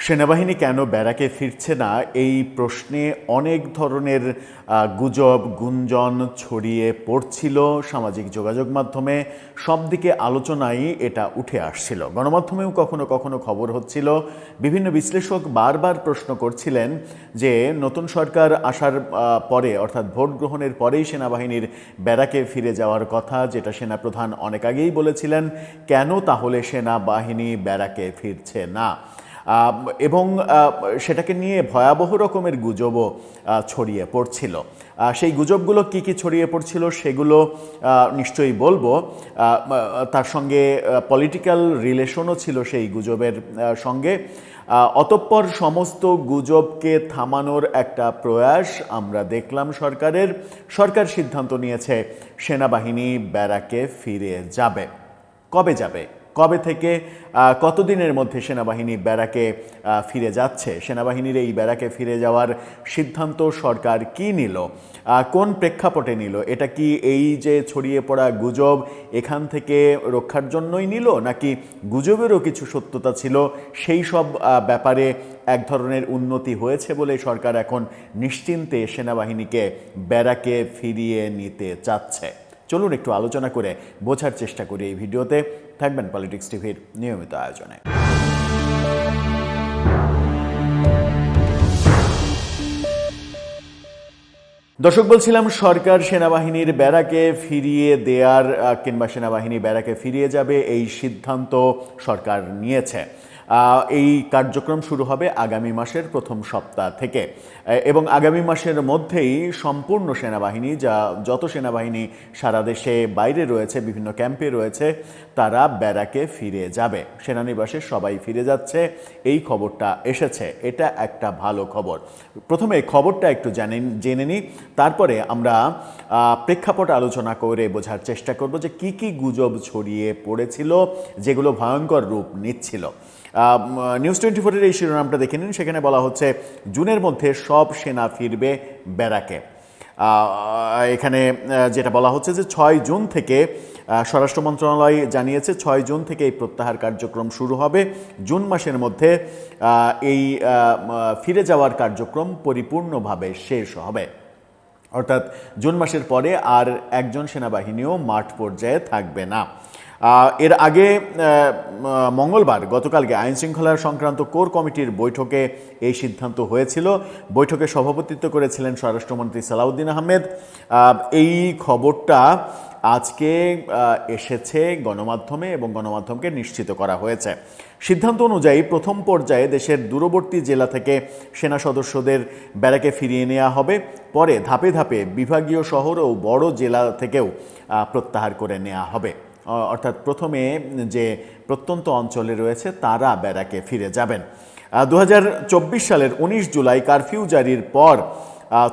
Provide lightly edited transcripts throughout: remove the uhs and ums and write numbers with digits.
সেনাবাহিনী কেন ব্যারাকে ফিরছে না এই প্রশ্নে অনেক ধরনের গুজব গুঞ্জন ছড়িয়ে পড়ছিল সামাজিক যোগাযোগ মাধ্যমে। সব দিকে আলোচনায় এটা উঠে আসছিল, গণমাধ্যমেও কখনো কখনো খবর হচ্ছিল। বিভিন্ন বিশ্লেষক বারবার প্রশ্ন করছিলেন যে নতুন সরকার আসার পরে অর্থাৎ ভোট গ্রহণের পরেই সেনাবাহিনীর ব্যারাকে ফিরে যাওয়ার কথা, যেটা সেনাপ্রধান অনেক আগেই বলেছিলেন। কেন তাহলে সেনাবাহিনী ব্যারাকে ফিরছে না? এবং সেটাকে নিয়ে ভয়াবহ রকমের গুজবও ছড়িয়ে পড়ছিল। সেই গুজবগুলো কি কি ছড়িয়ে পড়ছিল সেগুলো নিশ্চয়ই বলবো। তার সঙ্গে পলিটিক্যাল রিলেশনও ছিল সেই গুজবের সঙ্গে। অতঃপর সমস্ত গুজবকে থামানোর একটা প্রয়াস আমরা দেখলাম সরকারের। সরকার সিদ্ধান্ত নিয়েছে সেনাবাহিনী ব্যারাকে ফিরে যাবে। কবে যাবে, কবে থেকে, কতদিনের মধ্যে সেনাবাহিনী ব্যারাকে ফিরে যাচ্ছে? সেনাবাহিনীর এই ব্যারাকে ফিরে যাওয়ার সিদ্ধান্ত সরকার কি নিল, কোন প্রেক্ষাপটে নিল? এটা কি এই যে ছড়িয়ে পড়া গুজব এখান থেকে রক্ষার জন্যই নিল, নাকি গুজবেরও কিছু সত্যতা ছিল? সেই সব ব্যাপারে এক ধরনের উন্নতি হয়েছে বলে সরকার এখন নিশ্চিন্তে সেনাবাহিনীকে ব্যারাকে ফিরিয়ে নিতে চাচ্ছে। চলুন একটু আলোচনা করে বোঝার চেষ্টা করি এই ভিডিওতে। থাকবেন পলিটিক্স টিভির নিয়মিত আয়োজনে। দর্শক, বলছিলাম সরকার সেনাবাহিনীর ব্যারাকে ফিরিয়ে দেওয়ার কিংবা সেনাবাহিনী ব্যারাকে ফিরিয়ে যাবে এই সিদ্ধান্ত সরকার নিয়েছে। এই কার্যক্রম শুরু হবে আগামী মাসের প্রথম সপ্তাহ থেকে এবং আগামী মাসের মধ্যেই সম্পূর্ণ সেনাবাহিনী যত সেনাবাহিনী সারা দেশে বাইরে রয়েছে, বিভিন্ন ক্যাম্পে রয়েছে, তারা ব্যারাকে ফিরে যাবে। সেনানিবাসে সবাই ফিরে যাচ্ছে, এই খবরটা এসেছে। এটা একটা ভালো খবর। প্রথমে খবরটা একটু জেনে নিই, তারপরে আমরা প্রেক্ষাপট আলোচনা করে বোঝার চেষ্টা করব যে কি কি গুজব ছড়িয়ে পড়েছিল যেগুলো ভয়ঙ্কর রূপ নিচ্ছিল। নিউজ 24-এর এই শিরোনামটা দেখে নিন। সেখানে বলা হচ্ছে জুনের মধ্যে সব সেনা ফিরবে ব্যারাকে। এখানে যেটা বলা হচ্ছে যে 6 জুন থেকে স্বরাষ্ট্র মন্ত্রণালয় জানিয়েছে 6 জুন থেকে এই প্রত্যাহার কার্যক্রম শুরু হবে। জুন মাসের মধ্যে এই ফিরে যাওয়ার কার্যক্রম পরিপূর্ণভাবে শেষ হবে। অর্থাৎ জুন মাসের পরে আর একজন সেনাবাহিনীও মাঠ পর্যায়ে থাকবে না। এর আগে মঙ্গলবার গতকালকে আইনশৃঙ্খলা সংক্রান্ত কোর কমিটির বৈঠকে এই সিদ্ধান্ত হয়েছিল। বৈঠকে সভাপতিত্ব করেছিলেন স্বরাষ্ট্রমন্ত্রী সালাউদ্দিন আহমেদ। এই খবরটা আজকে এসেছে গণমাধ্যমে এবং গণমাধ্যমকে নিশ্চিত করা হয়েছে। সিদ্ধান্ত অনুযায়ী প্রথম পর্যায়ে দেশের দূরবর্তী জেলা থেকে সেনা সদস্যদের ব্যারাকে ফিরিয়ে নেওয়া হবে। পরে ধাপে ধাপে বিভাগীয় শহর ও বড় জেলা থেকেও প্রত্যাহার করে নেওয়া হবে। অর্থাৎ প্রথমে যে প্রত্যন্ত অঞ্চলে রয়েছে তারা ব্যারাকে ফিরে যাবেন। 2024 সালের 19 জুলাই কারফিউ জারির পর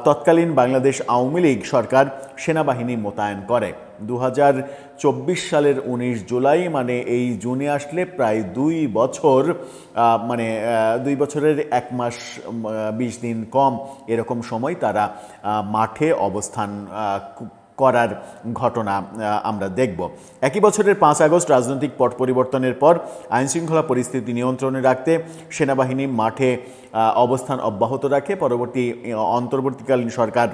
তৎকালীন বাংলাদেশ আওয়ামী লীগ সরকার সেনাবাহিনী মোতায়েন করে। 2024 সালের 19 জুলাই মানে এই জুনে আসলে প্রায় 2 বছর, মানে 2 বছরের 1 মাস 20 দিন কম এরকম সময় তারা মাঠে অবস্থান করার ঘটনা আমরা দেখব। একই বছরের 5 আগস্ট রাজনৈতিক পট পরিবর্তনের পর আইনশৃঙ্খলা পরিস্থিতি নিয়ন্ত্রণে রাখতে সেনাবাহিনী মাঠে অবস্থান অব্যাহত রাখে। অন্তর্বর্তীকালীন সরকার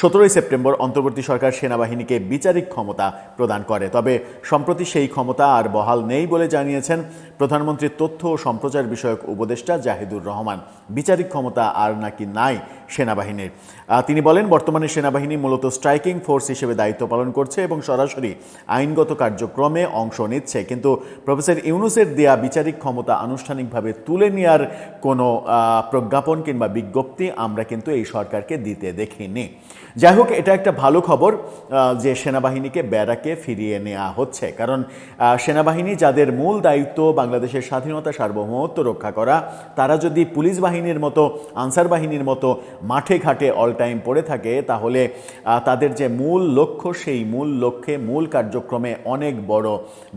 17 সেপ্টেম্বর অন্তর্বর্তী সরকার সেনাবাহিনীকে বিচারিক ক্ষমতা প্রদান করে। তবে সম্প্রতি সেই ক্ষমতা আর বহাল নেই বলে জানিয়েছেন প্রধানমন্ত্রীর তথ্য ও সম্প্রচার বিষয়ক উপদেষ্টা জাহিদুর রহমান। বিচারিক ক্ষমতা আর নাকি নাই সেনাবাহিনীর। তিনি বলেন, বর্তমানে সেনাবাহিনী মূলত স্ট্রাইকিং ফোর্স হিসেবে দায়িত্ব পালন করছে এবং সরাসরি আইনগত কার্যক্রমে অংশ নিচ্ছে, কিন্তু প্রফেসর ইউনূসের দেয়া বিচারিক ক্ষমতা আনুষ্ঠানিকভাবে তুলে নেওয়ার কোনো প্রজ্ঞাপন কিংবা বিজ্ঞপ্তি আমরা কিন্তু এই সরকারকে দিতে দেখিনি। যাই হোক, এটা একটা ভালো খবর যে সেনাবাহিনীকে ব্যারাকে ফিরিয়ে নেওয়া হচ্ছে, কারণ সেনাবাহিনী যাদের মূল দায়িত্ব বাংলাদেশের স্বাধীনতা সার্বভৌমত্ব রক্ষা করা, তারা যদি পুলিশ বাহিনীর মতো আনসার বাহিনীর মতো মাঠে ঘাটে অল টাইম পড়ে থাকে, তাহলে তাদের যে মূল লক্ষ্য সেই মূল লক্ষ্যে মূল কার্যক্রমে অনেক বড়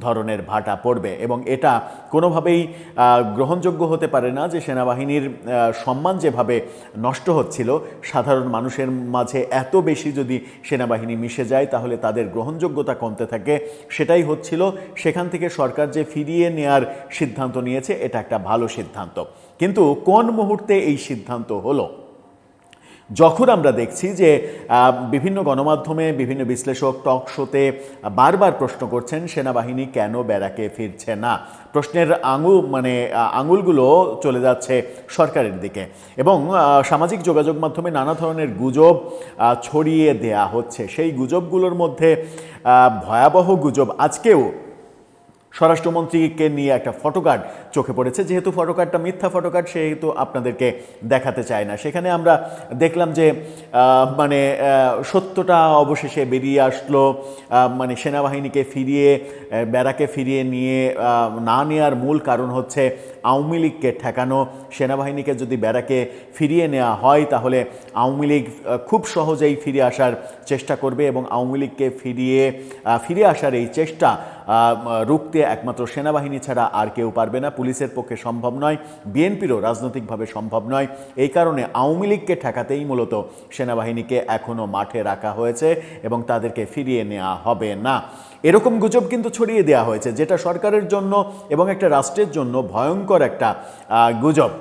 ধরনের ভাটা পড়বে এবং এটা কোনোভাবেই গ্রহণযোগ্য হতে পারে না যে সেনাবাহিনীর সম্মান যেভাবে নষ্ট হচ্ছিল, সাধারণ মানুষের মাঝে এত এত বেশি যদি সেনাবাহিনী মিশে যায় তাহলে তাদের গ্রহণযোগ্যতা কমতে থাকে, সেটাই হচ্ছিল। সেখান থেকে সরকার যে ফিরিয়ে নেয়ার সিদ্ধান্ত নিয়েছে এটা একটা ভালো সিদ্ধান্ত। কিন্তু কোন মুহূর্তে এই সিদ্ধান্ত হলো? যখন আমরা দেখছি যে বিভিন্ন গণমাধ্যমে বিভিন্ন বিশ্লেষক টক শোতে বারবার প্রশ্ন করছেন সেনাবাহিনী কেন ব্যারাকে ফিরছে না, প্রশ্নের আঙুলগুলো চলে যাচ্ছে সরকারের দিকে এবং সামাজিক যোগাযোগ মাধ্যমে নানা ধরনের গুজব ছড়িয়ে দেয়া হচ্ছে। সেই গুজবগুলোর মধ্যে ভয়াবহ গুজব আজকেও স্বরাষ্ট্রমন্ত্রীকে নিয়ে একটা ফটোকার্ড চোখে পড়েছে। যেহেতু ফটোকার্ডটা মিথ্যা ফটোকার্ড সেহেতু আপনাদেরকে দেখাতে চায় না। সেখানে আমরা দেখলাম যে সত্যটা অবশেষে বেরিয়ে আসলো। সেনাবাহিনীকে ব্যারাকে ফিরিয়ে নিয়ে না নেওয়ার মূল কারণ হচ্ছে আওয়ামী লীগকে ঠেকানো। সেনাবাহিনীকে যদি ব্যারাকে ফিরিয়ে নেওয়া হয় তাহলে আওয়ামী লীগ খুব সহজেই ফিরে আসার চেষ্টা করবে এবং আওয়ামী লীগকে ফিরে আসার এই চেষ্টা রুখতে একমাত্র সেনাবাহিনী ছাড়া আর কেউ পারবে না। পুলিশের পক্ষে সম্ভব নয়, বিএনপিরও রাজনৈতিকভাবে সম্ভব নয়। এই কারণে আওয়ামী লীগকে ঠেকাতেই মূলত সেনাবাহিনীকে এখনও মাঠে রাখা হয়েছে এবং তাদেরকে ফিরিয়ে নেওয়া হবে না। এরকম গুজব কিন্তু ছড়িয়ে দেওয়া হয়েছে, যেটা সরকারের জন্য এবং একটা রাষ্ট্রের জন্য ভয়ঙ্কর একটা গুজব।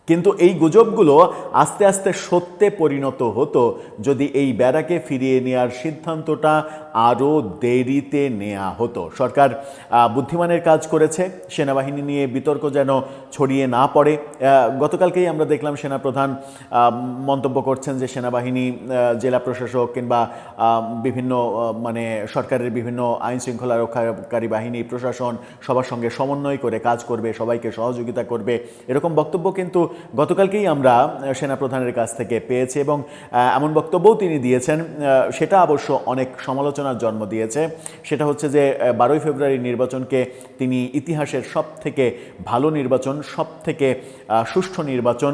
কিন্তু এই গুজবগুলো আস্তে আস্তে সত্যে পরিণত হতো যদি এই ব্যারাকে ফিরিয়ে নেওয়ার সিদ্ধান্তটা আরও দেরিতে নেওয়া হতো। সরকার বুদ্ধিমানের কাজ করেছে, সেনাবাহিনী নিয়ে বিতর্ক যেন ছড়িয়ে না পড়ে। গতকালকেই আমরা দেখলাম সেনাপ্রধান মন্তব্য করছেন যে সেনাবাহিনী, জেলা প্রশাসক কিংবা বিভিন্ন সরকারের বিভিন্ন আইন শৃঙ্খলা রক্ষাকারী বাহিনী, প্রশাসন সবার সঙ্গে সমন্বয় করে কাজ করবে, সবাইকে সহযোগিতা করবে, এরকম বক্তব্য কিন্তু গতকালকেই আমরা সেনাপ্রধানের কাছ থেকে পেয়েছি এবং এমন বক্তব্যও তিনি দিয়েছেন, সেটা অবশ্য অনেক সমালোচনার জন্ম দিয়েছে। সেটা হচ্ছে যে 12ই ফেব্রুয়ারি নির্বাচনকে তিনি ইতিহাসের সবথেকে ভালো নির্বাচন, সবথেকে সুষ্ঠু নির্বাচন,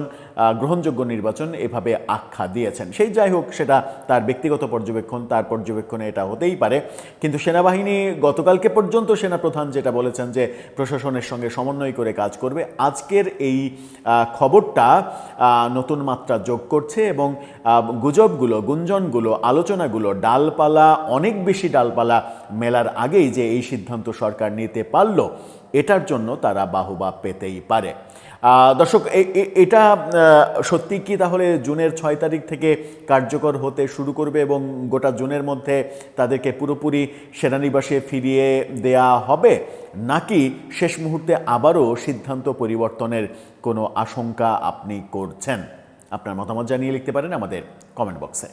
গ্রহণযোগ্য নির্বাচন এভাবে আখ্যা দিয়েছেন। সেই যাই হোক, সেটা তার ব্যক্তিগত পর্যবেক্ষণ, তার পর্যবেক্ষণে এটা হতেই পারে। কিন্তু সেনাবাহিনী গতকালকে পর্যন্ত সেনাপ্রধান যেটা বলেছেন যে প্রশাসনের সঙ্গে সমন্বয় করে কাজ করবে, আজকের এই খবরটা নতুন মাত্রা যোগ করছে এবং গুজবগুলো, গুঞ্জনগুলো, আলোচনাগুলো অনেক বেশি ডালপালা মেলার আগেই যে এই সিদ্ধান্ত সরকার নিতে পারল, এটার জন্য তারা বাহবা পেতেই পারে। দর্শক, এটা সত্যি কি তাহলে জুনের 6 তারিখ থেকে কার্যকর হতে শুরু করবে এবং গোটা জুনের মধ্যে তাদেরকে পুরোপুরি সেনানিবাসে ফিরিয়ে দেয়া হবে, নাকি শেষ মুহূর্তে আবারও সিদ্ধান্ত পরিবর্তনের কোনো আশঙ্কা আপনি করছেন? আপনার মতামত জানিয়ে লিখতে পারেন আমাদের কমেন্ট বক্সে।